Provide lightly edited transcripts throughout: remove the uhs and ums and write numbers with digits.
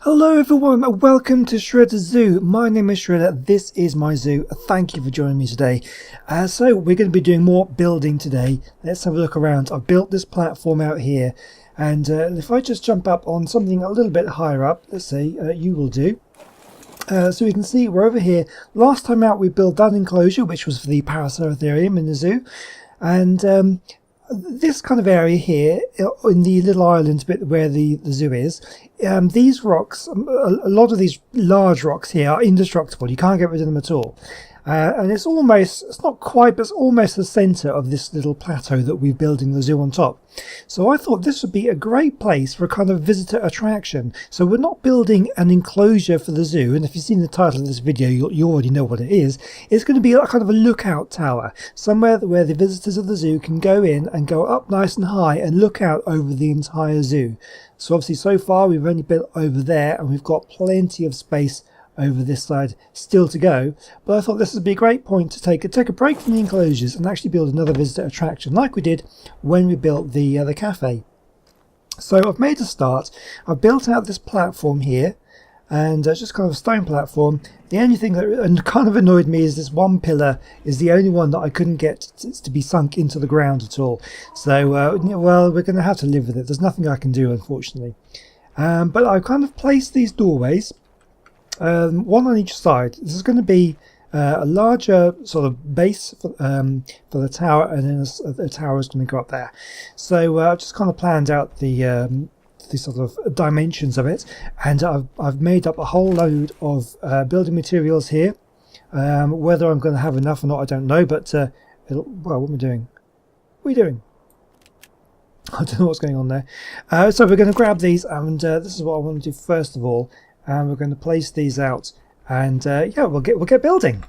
Hello everyone and welcome to Shredder Zoo. My name is Shredder, this is my zoo. Thank you for joining me today. So we're going to be doing more building today. Let's have a look around. I've built this platform out here, and if I just jump up on something a little bit higher up, let's say you will do. So we can see we're over here. Last time out we built that enclosure, which was for the Paraceratherium in the zoo, and this kind of area here in the little island bit where the zoo is, these rocks, a lot of these large rocks here are indestructible. You can't get rid of them at all. And it's not quite, but it's almost the centre of this little plateau that we're building the zoo on top. So I thought this would be a great place for a kind of visitor attraction. So we're not building an enclosure for the zoo, and if you've seen the title of this video, you already know what it is. It's going to be a kind of a lookout tower, somewhere where the visitors of the zoo can go in and go up nice and high and look out over the entire zoo. So obviously so far we've only built over there, and we've got plenty of space over this side still to go, but I thought this would be a great point to take a break from the enclosures and actually build another visitor attraction like we did when we built the cafe. So I've made a start. I've built out this platform here, and just kind of a stone platform. The only thing that kind of annoyed me is this one pillar is the only one that I couldn't get to be sunk into the ground at all. So well, we're going to have to live with it. There's nothing I can do, unfortunately. But I've kind of placed these doorways, one on each side. This is going to be a larger sort of base for the tower, and then a tower is going to go up there. So I've just kind of planned out the sort of dimensions of it, and I've made up a whole load of building materials here. Whether I'm going to have enough or not, I don't know, but well, what am I doing? What are you doing? I don't know what's going on there. So we're going to grab these, and this is what I want to do first of all. And we're going to place these out, and yeah, we'll get building.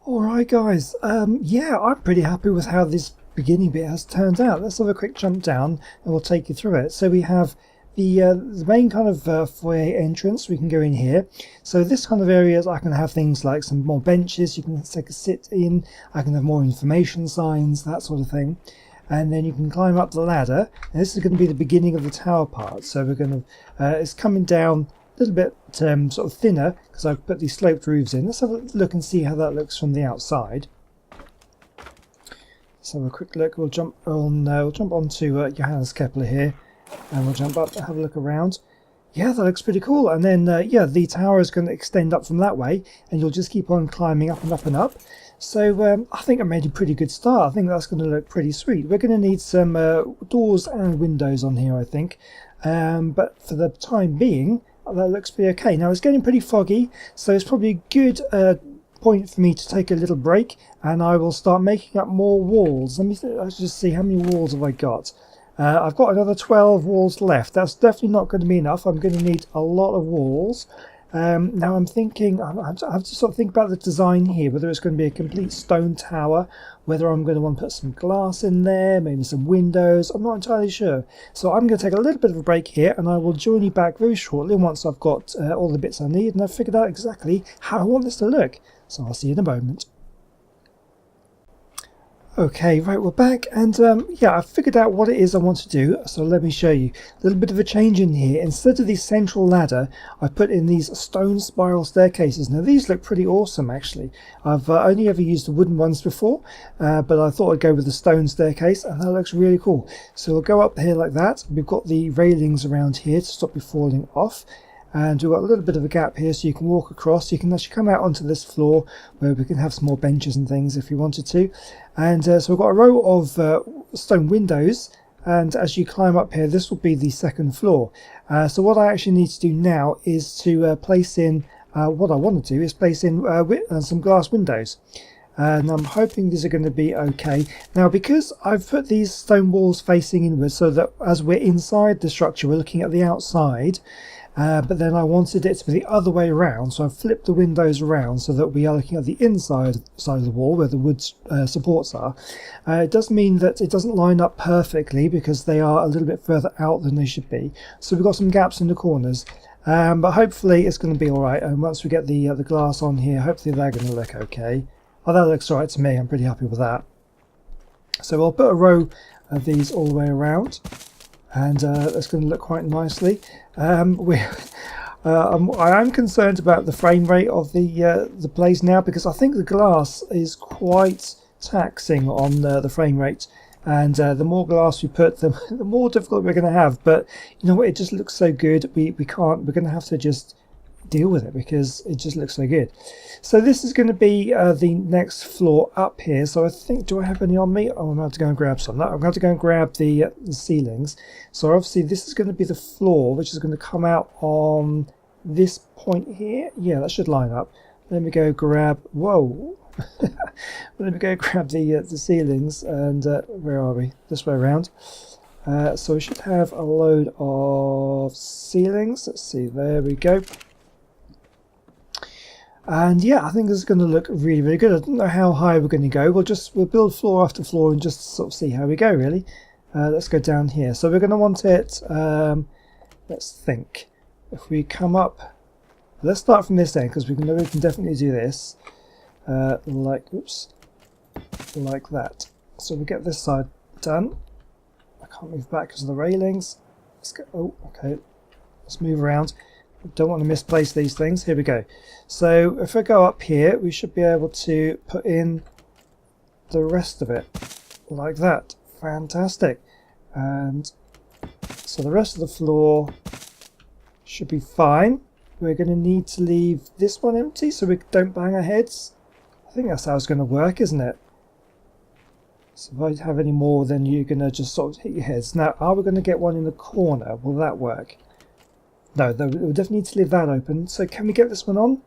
Alright guys, yeah, I'm pretty happy with how this beginning bit has turned out. Let's have a quick jump down and we'll take you through it. So we have the main kind of foyer entrance. We can go in here. So this kind of areas, I can have things like some more benches you can take a sit in. I can have more information signs, that sort of thing. And then you can climb up the ladder. And this is going to be the beginning of the tower part. So we're going to, it's coming down a little bit sort of thinner because I've put these sloped roofs in. Let's have a look and see how that looks from the outside. Let's have a quick look. We'll jump on. We'll jump onto Johannes Kepler here, and we'll jump up and have a look around. Yeah, that looks pretty cool. And then yeah, the tower is going to extend up from that way, and you'll just keep on climbing up and up and up. So I think I made a pretty good start. I think that's going to look pretty sweet. We're going to need some doors and windows on here, I think. But for the time being, that looks pretty okay. Now it's getting pretty foggy, so it's probably a good point for me to take a little break, and I will start making up more walls. Let's just see, how many walls have I got? I've got another 12 walls left. That's definitely not going to be enough. I'm going to need a lot of walls. Now I'm thinking, I have to sort of think about the design here, whether it's going to be a complete stone tower, whether I'm going to want to put some glass in there, maybe some windows. I'm not entirely sure. So I'm going to take a little bit of a break here, and I will join you back very shortly once I've got all the bits I need and I've figured out exactly how I want this to look. So I'll see you in a moment. Okay, right, we're back, and yeah, I've figured out what it is I want to do, so let me show you. A little bit of a change in here. Instead of the central ladder, I put in these stone spiral staircases. Now these look pretty awesome, actually. I've only ever used the wooden ones before, but I thought I'd go with the stone staircase, and that looks really cool. So we'll go up here like that. We've got the railings around here to stop you falling off. And we've got a little bit of a gap here so you can walk across. You can actually come out onto this floor where we can have some more benches and things if you wanted to. And so we've got a row of stone windows, and as you climb up here, this will be the second floor. So what I actually need to do now is to place in, what I want to do is place in some glass windows. And I'm hoping these are going to be okay. Now, because I've put these stone walls facing inwards so that as we're inside the structure, we're looking at the outside. But then I wanted it to be the other way around, so I've flipped the windows around so that we are looking at the inside side of the wall where the wood supports are. It does mean that it doesn't line up perfectly because they are a little bit further out than they should be. So we've got some gaps in the corners, but hopefully it's going to be alright. And once we get the glass on here, hopefully they're going to look okay. Oh, that looks alright to me. I'm pretty happy with that. So I'll put a row of these all the way around, and that's going to look quite nicely. I am concerned about the frame rate of the place now, because I think the glass is quite taxing on the frame rate, and the more glass we put, the more difficult we're going to have. But you know what, it just looks so good. We're going to have to just deal with it because it just looks so good. So this is going to be the next floor up here. So I think, do I have any on me? Oh, I'm going to go and grab some. No, I'm going to go and grab the ceilings. So obviously this is going to be the floor, which is going to come out on this point here. Yeah, that should line up. Let me go grab, whoa. Let me go grab the ceilings, and where are we? This way around. So we should have a load of ceilings. Let's see, there we go. And yeah, I think this is going to look really, really good. I don't know how high we're going to go. We'll build floor after floor and just sort of see how we go, really. Let's go down here. So we're going to want it, let's think. If we come up, let's start from this end, because we can definitely do this. Like that. So we get this side done. I can't move back because of the railings. Let's go. Oh, okay. Let's move around. Don't want to misplace these things. Here we go. So if I go up here, we should be able to put in the rest of it like that. Fantastic. And so the rest of the floor should be fine. We're going to need to leave this one empty so we don't bang our heads. I think that's how it's going to work, isn't it? So if I have any more, then you're going to just sort of hit your heads. Now, are we going to get one in the corner? Will that work? No, we'll definitely need to leave that open. So can we get this one on?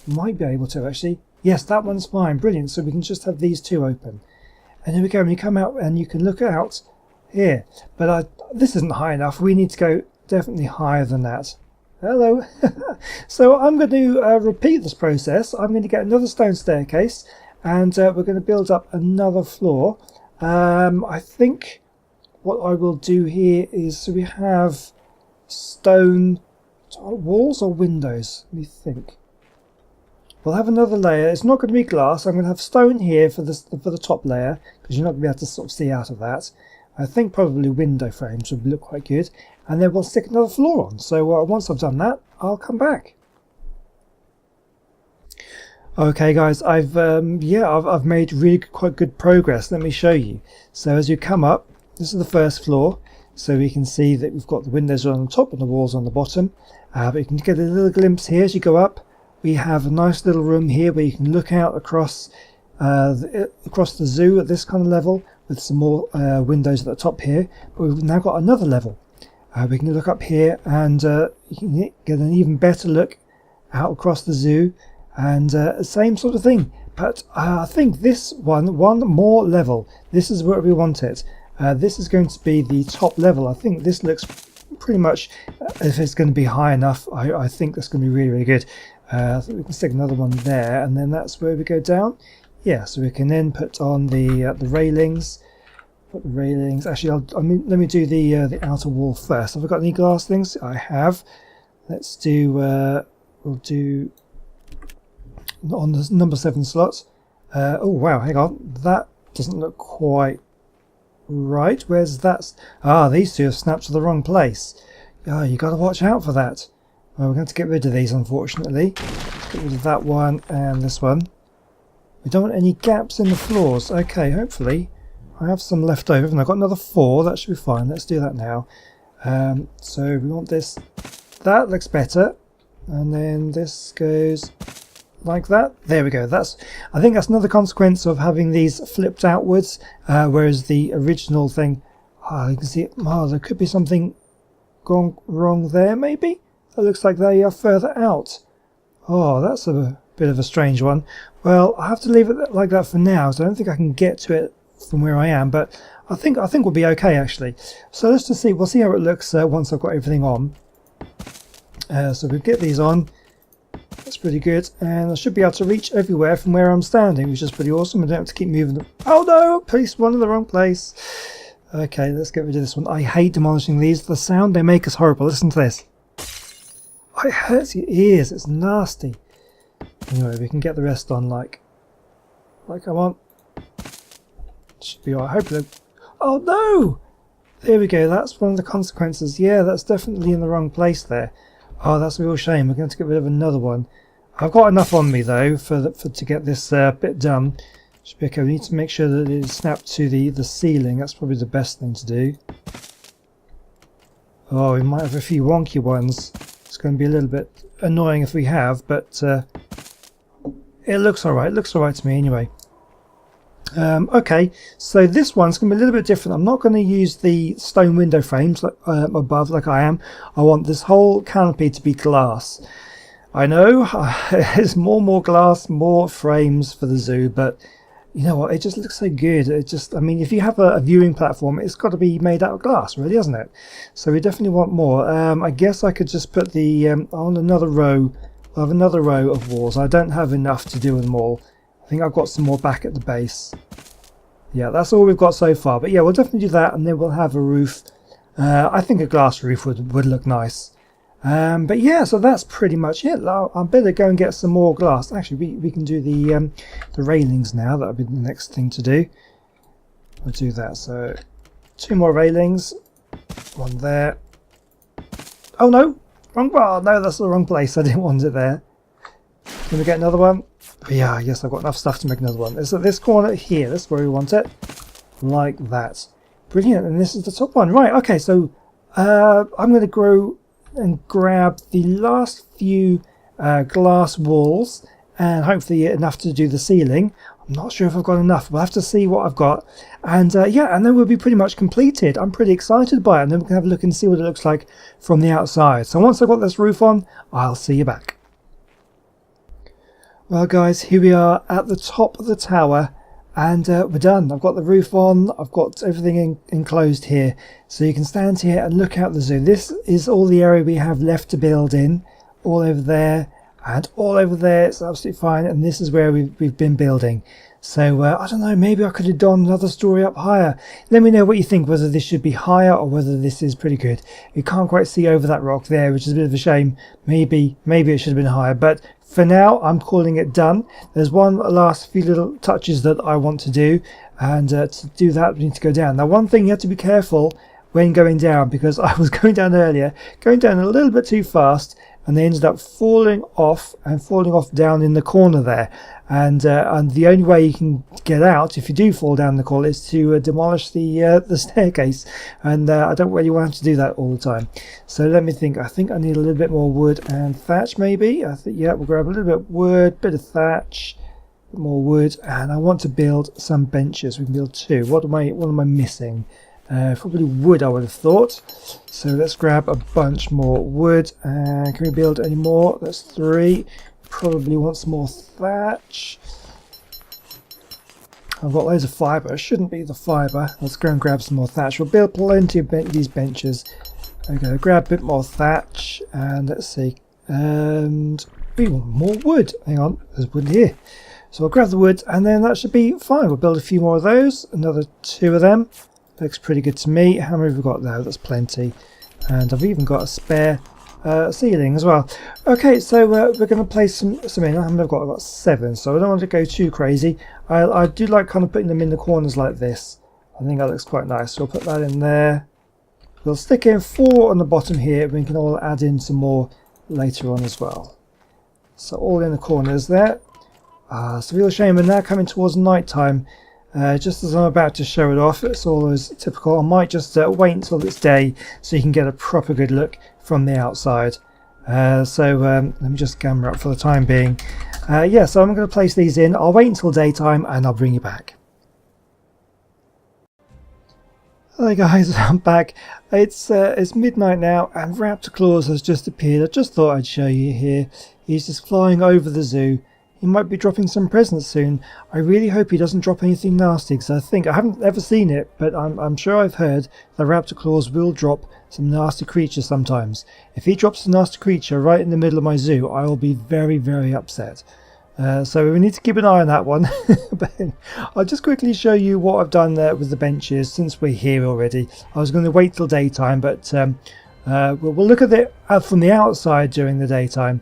Might be able to, actually. Yes, that one's fine. Brilliant. So we can just have these two open. And here we go. And you come out and you can look out here. But this isn't high enough. We need to go definitely higher than that. Hello. So I'm going to repeat this process. I'm going to get another stone staircase, and we're going to build up another floor. I think what I will do here is, so we have stone walls or windows. Let me think. We'll have another layer. It's not going to be glass. I'm going to have stone here for the top layer, because you're not going to be able to sort of see out of that. I think probably window frames would look quite good, and then we'll stick another floor on. So once I've done that, I'll come back. Okay, guys, I've made really quite good progress. Let me show you. So as you come up, this is the first floor. So we can see that we've got the windows on the top and the walls on the bottom. But you can get a little glimpse here as you go up. We have a nice little room here where you can look out across the zoo at this kind of level, with some more windows at the top here. But we've now got another level. We can look up here and you can get an even better look out across the zoo, and same sort of thing. But I think this one more level. This is where we want it. This is going to be the top level. I think this looks pretty much, if it's going to be high enough, I think that's going to be really, really good. I think we can stick another one there, and then that's where we go down. Yeah, so we can then put on the railings. Put the railings. Actually, let me do the outer wall first. Have I got any glass things? I have. Let's do. We'll do on the number 7 slot. Oh wow! Hang on, that doesn't look quite right. Where's that? Ah, these two have snapped to the wrong place. Oh, you got to watch out for that. Well, we're going to get rid of these, unfortunately. Let's get rid of that one and this one. We don't want any gaps in the floors. Okay, hopefully I have some left over, and I've got another 4. That should be fine. Let's do that now. So we want this. That looks better, and then this goes like that. There we go. I think that's another consequence of having these flipped outwards, whereas the original thing, you can see. There could be something gone wrong there. Maybe it looks like they are further out. Oh, that's a bit of a strange one. Well, I have to leave it like that for now, so I don't think I can get to it from where I am, but I think we'll be okay actually. So let's just see. We'll see how it looks once I've got everything on. So we get these on. That's pretty good, and I should be able to reach everywhere from where I'm standing, which is pretty awesome. I don't have to keep moving them. Oh no! Placed one in the wrong place. Okay, let's get rid of this one. I hate demolishing these. The sound they make is horrible. Listen to this. It hurts your ears. It's nasty. Anyway, we can get the rest on like I want. Should be alright. Hopefully. Oh no! There we go. That's one of the consequences. Yeah, that's definitely in the wrong place there. Oh, that's a real shame. We're going to get rid of another one. I've got enough on me though to get this bit done. Should be okay. We need to make sure that it is snapped to the ceiling. That's probably the best thing to do. Oh, we might have a few wonky ones. It's going to be a little bit annoying if we have, but it looks alright. It looks alright to me anyway. Okay, so this one's going to be a little bit different. I'm not going to use the stone window frames above like I am. I want this whole canopy to be glass. I know there's more glass, more frames for the zoo, but you know what? It just looks so good. I mean, if you have a viewing platform, it's got to be made out of glass, really, hasn't it? So we definitely want more. I guess I could just put the on another row. I'll have another row of walls. I don't have enough to do them all. I think I've got some more back at the base. Yeah, that's all we've got so far. But yeah, we'll definitely do that, and then we'll have a roof. I think a glass roof would look nice. But yeah, so that's pretty much it. I better go and get some more glass. Actually, we can do the railings now. That'll be the next thing to do. We'll do that. So 2 more railings. One there. Oh no! Wrong bar! No, that's the wrong place. I didn't want it there. Can we get another one? Yeah, yes, I've got enough stuff to make another one. It's at this corner here. That's where we want it. Like that. Brilliant. And this is the top one. Right, okay, so I'm going to go and grab the last few glass walls, and hopefully enough to do the ceiling. I'm not sure if I've got enough. We'll have to see what I've got. And yeah, and then we'll be pretty much completed. I'm pretty excited by it. And then we can have a look and see what it looks like from the outside. So once I've got this roof on, I'll see you back. Well guys, here we are at the top of the tower, And we're done. I've got the roof on, I've got everything enclosed here, so you can stand here and look out the zoo. This is all the area we have left to build in, all over there and all over there. It's absolutely fine, and this is where we've been building. So I don't know, maybe I could have done another story up higher. Let me know what you think, whether this should be higher or whether this is pretty good. You can't quite see over that rock there, which is a bit of a shame. Maybe it should have been higher, but for now I'm calling it done. There's one last few little touches that I want to do, and to do that we need to go down. Now, one thing you have to be careful when going down, because I was going down earlier, going down a little bit too fast, and they ended up falling off down in the corner there. And the only way you can get out if you do fall down the corner is to demolish the staircase, and I don't really want to do that all the time. So let me think. I think I need a little bit more wood and thatch, maybe. I think, yeah, we'll grab a little bit of wood, bit of thatch, bit more wood, and I want to build some benches. We can build 2. What am I missing? Probably wood, I would have thought. So let's grab a bunch more wood. Can we build any more? That's 3. Probably want some more thatch. I've got loads of fibre. It shouldn't be the fibre. Let's go and grab some more thatch. We'll build plenty of these benches. Okay, grab a bit more thatch, and let's see. And we want more wood. Hang on, there's wood here. So I'll grab the wood, and then that should be fine. We'll build a few more of those. Another 2 of them. Looks pretty good to me. How many have we got there? That's plenty. And I've even got a spare ceiling as well. Okay, so we're going to place some in. I've got 7, so I don't want to go too crazy. I do like kind of putting them in the corners like this. I think that looks quite nice. So we'll put that in there. We'll stick in 4 on the bottom here. We can all add in some more later on as well. So all in the corners there. It's a real shame we're now coming towards night time. Just as I'm about to show it off, it's always typical. I might just wait until it's day so you can get a proper good look from the outside. Let me just camera up for the time being. Yeah, so I'm going to place these in. I'll wait until daytime and I'll bring you back. Hi guys, I'm back. It's midnight now and Raptor Claus has just appeared. I just thought I'd show you here. He's just flying over the zoo. He might be dropping some presents soon. I really hope he doesn't drop anything nasty, because I haven't ever seen it, but I'm sure I've heard that Raptor Claus will drop some nasty creatures sometimes. If he drops a nasty creature right in the middle of my zoo, I will be very, very upset. So we need to keep an eye on that one. But I'll just quickly show you what I've done there with the benches since we're here already. I was going to wait till daytime, but we'll look at it from the outside during the daytime.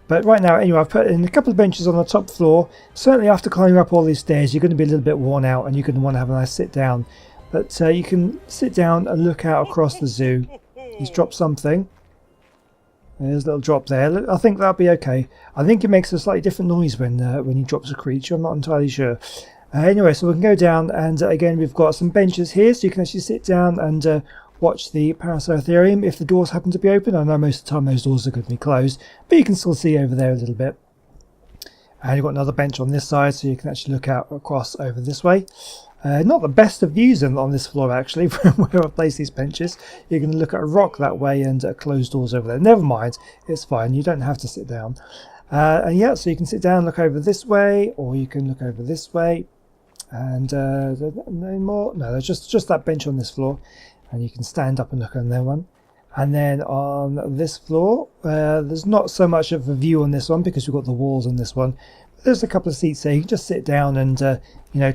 But right now, anyway, I've put in a couple of benches on the top floor. Certainly after climbing up all these stairs, you're going to be a little bit worn out and you're going to want to have a nice sit down. But you can sit down and look out across the zoo. He's dropped something. There's a little drop there. I think that'll be okay. I think it makes a slightly different noise when he drops a creature. I'm not entirely sure. Anyway, so we can go down, and again, we've got some benches here, so you can actually sit down and watch the Parasitarium if the doors happen to be open. I know most of the time those doors are going to be closed, but you can still see over there a little bit. And you've got another bench on this side, so you can actually look out across over this way. Not the best of views on this floor, actually, from where I've placed these benches. You're going to look at a rock that way and closed doors over there. Never mind, it's fine. You don't have to sit down. And yeah, so you can sit down and look over this way, or you can look over this way. And no more. No, there's just that bench on this floor. And you can stand up and look on that one. And then on this floor, there's not so much of a view on this one because we've got the walls on this one. But there's a couple of seats there. You can just sit down and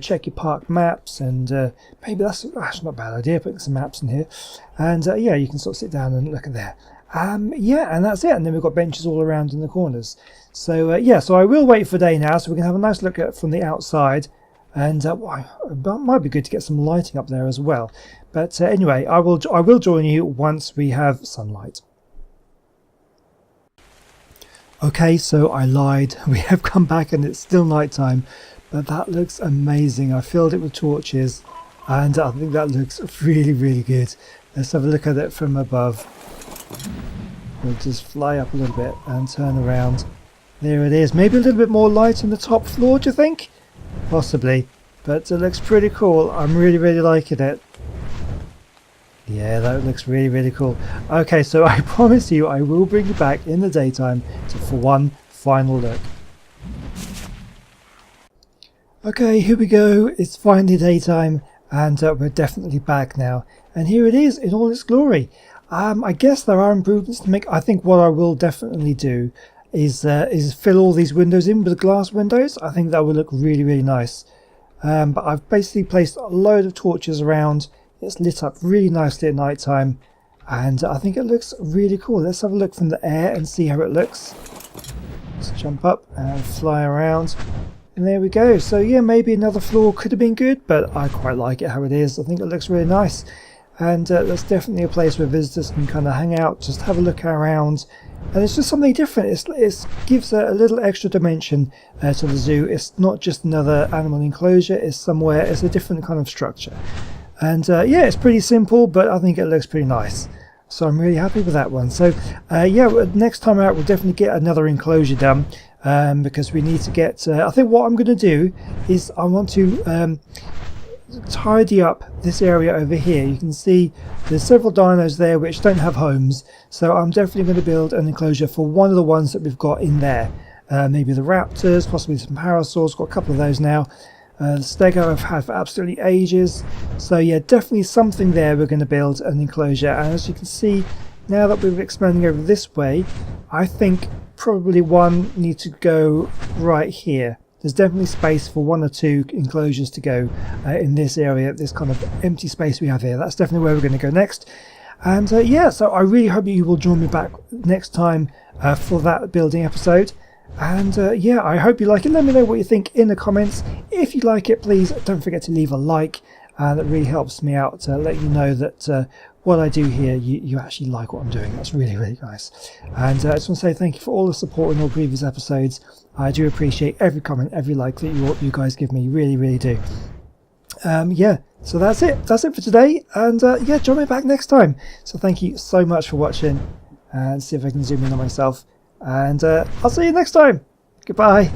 check your park maps, and maybe that's not a bad idea. Putting some maps in here, and yeah, you can sort of sit down and look at there. Yeah, and that's it. And then we've got benches all around in the corners. So yeah, so I will wait for day now, so we can have a nice look at from the outside. And it might be good to get some lighting up there as well. But anyway, I will join you once we have sunlight. Okay, so I lied. We have come back and it's still night time, but that looks amazing. I filled it with torches, and I think that looks really, really good. Let's have a look at it from above. We'll just fly up a little bit and turn around. There it is. Maybe a little bit more light on the top floor, do you think? Possibly, but it looks pretty cool. I'm really, really liking it. Yeah, that looks really, really cool. Okay, so I promise you I will bring you back in the daytime for one final look. Okay, here we go. It's finally daytime, and we're definitely back now. And here it is in all its glory. I guess there are improvements to make. I think what I will definitely do is fill all these windows in with glass windows. I think that would look really, really nice. But I've basically placed a load of torches around. It's lit up really nicely at night time, and I think it looks really cool. Let's have a look from the air and see how it looks. Let's jump up and fly around. And there we go. So yeah, maybe another floor could have been good, but I quite like it how it is. I think it looks really nice. And that's definitely a place where visitors can kind of hang out, just have a look around. And it's just something different. It gives a little extra dimension to the zoo. It's not just another animal enclosure. It's a different kind of structure. And yeah, it's pretty simple, but I think it looks pretty nice. So I'm really happy with that one. So yeah, next time out we'll definitely get another enclosure done, because we need to get I think what I'm going to do is I want to tidy up this area over here. You can see there's several dinos there which don't have homes, so I'm definitely going to build an enclosure for one of the ones that we've got in there. Maybe the raptors, possibly some parasaurs, got a couple of those now. The stego I've had for absolutely ages. So yeah, definitely something there we're going to build an enclosure. And as you can see, now that we're expanding over this way, I think probably one needs to go right here. There's definitely space for one or two enclosures to go in this area, this kind of empty space we have here. That's definitely where we're going to go next. And yeah, so I really hope you will join me back next time for that building episode. And yeah, I hope you like it. Let me know what you think in the comments. If you like it, please don't forget to leave a like. That really helps me out to let you know that what I do here, you actually like what I'm doing. That's really, really nice. And I just want to say thank you for all the support in all previous episodes. I do appreciate every comment, every like that you guys give me. You really, really do. Yeah, so that's it. That's it for today. And yeah, join me back next time. So thank you so much for watching. And see if I can zoom in on myself. And I'll see you next time. Goodbye.